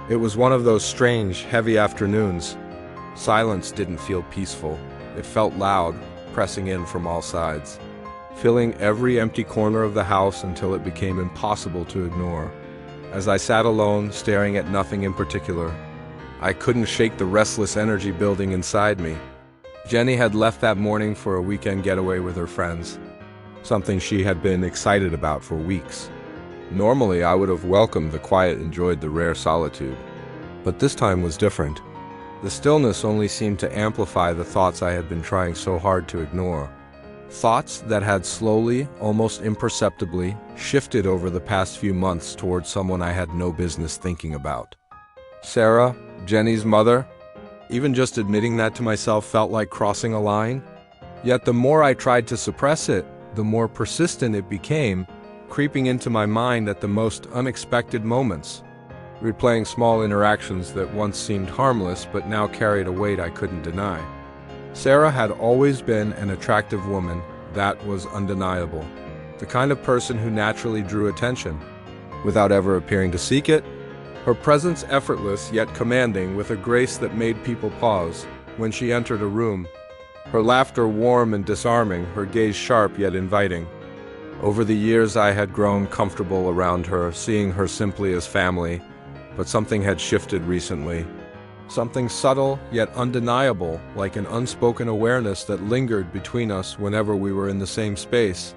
It was one of those strange, heavy afternoons. Silence didn't feel peaceful. It felt loud, pressing in from all sides, filling every empty corner of the house until it became impossible to ignore. As I sat alone, staring at nothing in particular, I couldn't shake the restless energy building inside me. Jenny had left that morning for a weekend getaway with her friends, something she had been excited about for weeks. Normally, I would have welcomed the quiet, enjoyed the rare solitude. But this time was different. The stillness only seemed to amplify the thoughts I had been trying so hard to ignore. Thoughts that had slowly, almost imperceptibly, shifted over the past few months towards someone I had no business thinking about. Sarah, Jenny's mother. Even just admitting that to myself felt like crossing a line. Yet the more I tried to suppress it, the more persistent it became, creeping into my mind at the most unexpected moments, replaying small interactions that once seemed harmless but now carried a weight I couldn't deny. Sarah had always been an attractive woman, that was undeniable. The kind of person who naturally drew attention, without ever appearing to seek it. Her presence effortless yet commanding, with a grace that made people pause when she entered a room. Her laughter warm and disarming, her gaze sharp yet inviting. Over the years I had grown comfortable around her, seeing her simply as family, but something had shifted recently. Something subtle yet undeniable, like an unspoken awareness that lingered between us whenever we were in the same space.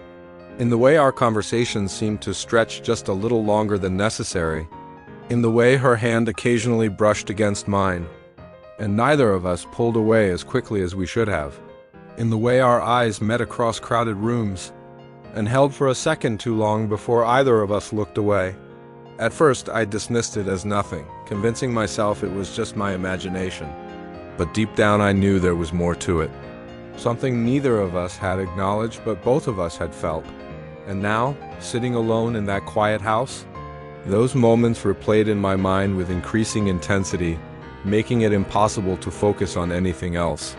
In the way our conversations seemed to stretch just a little longer than necessary. In the way her hand occasionally brushed against mine, and neither of us pulled away as quickly as we should have. In the way our eyes met across crowded rooms, and held for a second too long before either of us looked away. At first, I dismissed it as nothing, convincing myself it was just my imagination. But deep down I knew there was more to it. Something neither of us had acknowledged, but both of us had felt. And now, sitting alone in that quiet house, those moments replayed in my mind with increasing intensity, making it impossible to focus on anything else.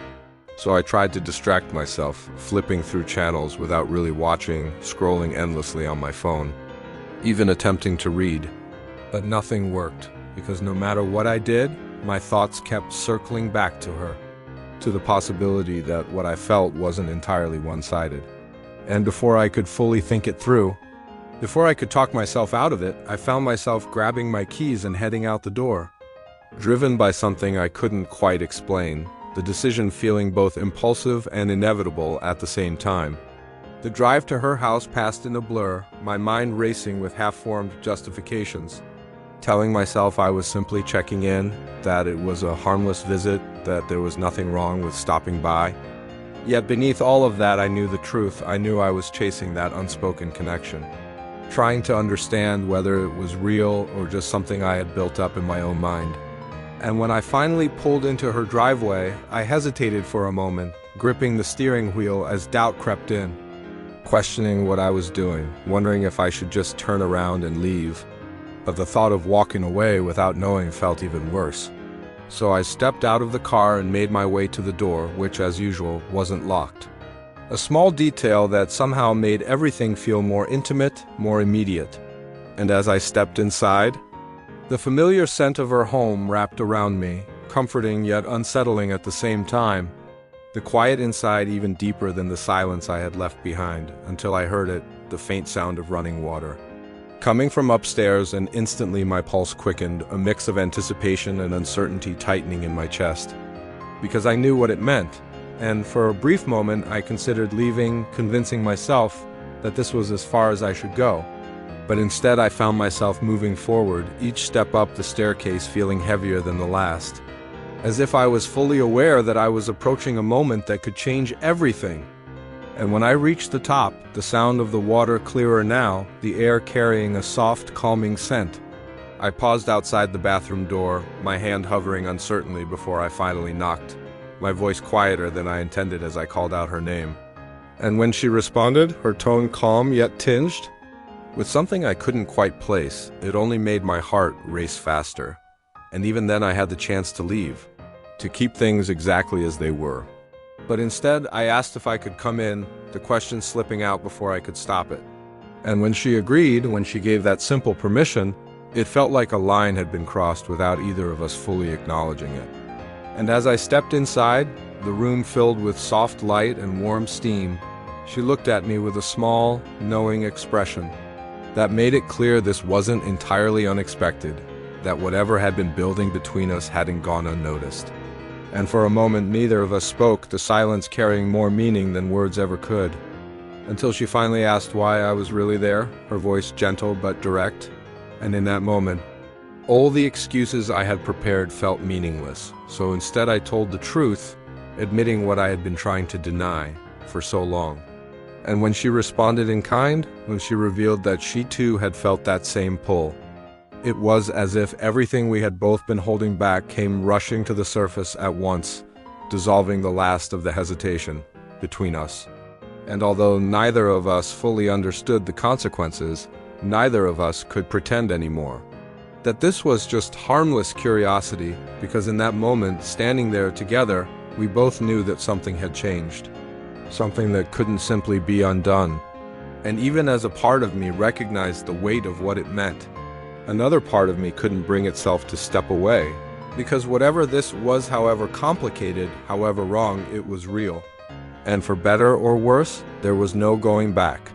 So I tried to distract myself, flipping through channels without really watching, scrolling endlessly on my phone, even attempting to read. But nothing worked, because no matter what I did, my thoughts kept circling back to her, to the possibility that what I felt wasn't entirely one-sided. And before I could fully think it through, before I could talk myself out of it, I found myself grabbing my keys and heading out the door, driven by something I couldn't quite explain, the decision feeling both impulsive and inevitable at the same time. The drive to her house passed in a blur, my mind racing with half-formed justifications, telling myself I was simply checking in, that it was a harmless visit, that there was nothing wrong with stopping by. Yet beneath all of that I knew the truth. I knew I was chasing that unspoken connection, trying to understand whether it was real or just something I had built up in my own mind. And when I finally pulled into her driveway, I hesitated for a moment, gripping the steering wheel as doubt crept in, questioning what I was doing, wondering if I should just turn around and leave. But the thought of walking away without knowing felt even worse. So I stepped out of the car and made my way to the door, which, as usual, wasn't locked. A small detail that somehow made everything feel more intimate, more immediate. And as I stepped inside, the familiar scent of her home wrapped around me, comforting yet unsettling at the same time. The quiet inside even deeper than the silence I had left behind, until I heard it, the faint sound of running water, coming from upstairs, and instantly my pulse quickened, a mix of anticipation and uncertainty tightening in my chest. Because I knew what it meant, and for a brief moment I considered leaving, convincing myself that this was as far as I should go. But instead I found myself moving forward, each step up the staircase feeling heavier than the last, as if I was fully aware that I was approaching a moment that could change everything. And when I reached the top, the sound of the water clearer now, the air carrying a soft, calming scent, I paused outside the bathroom door, my hand hovering uncertainly before I finally knocked, my voice quieter than I intended as I called out her name. And when she responded, her tone calm yet tinged with something I couldn't quite place, it only made my heart race faster. And even then I had the chance to leave, to keep things exactly as they were. But instead, I asked if I could come in, the question slipping out before I could stop it. And when she agreed, when she gave that simple permission, It felt like a line had been crossed without either of us fully acknowledging it. And as I stepped inside, the room filled with soft light and warm steam, she looked at me with a small, knowing expression that made it clear this wasn't entirely unexpected, that whatever had been building between us hadn't gone unnoticed. And for a moment neither of us spoke, the silence carrying more meaning than words ever could. Until she finally asked why I was really there, her voice gentle but direct. And in that moment, all the excuses I had prepared felt meaningless. So instead I told the truth, admitting what I had been trying to deny for so long. And when she responded in kind, when she revealed that she too had felt that same pull, it was as if everything we had both been holding back came rushing to the surface at once, dissolving the last of the hesitation between us. And although neither of us fully understood the consequences, neither of us could pretend anymore that this was just harmless curiosity, because in that moment, standing there together, we both knew that something had changed, something that couldn't simply be undone. And even as a part of me recognized the weight of what it meant, another part of me couldn't bring itself to step away, because whatever this was, however complicated, however wrong, it was real. And for better or worse, there was no going back.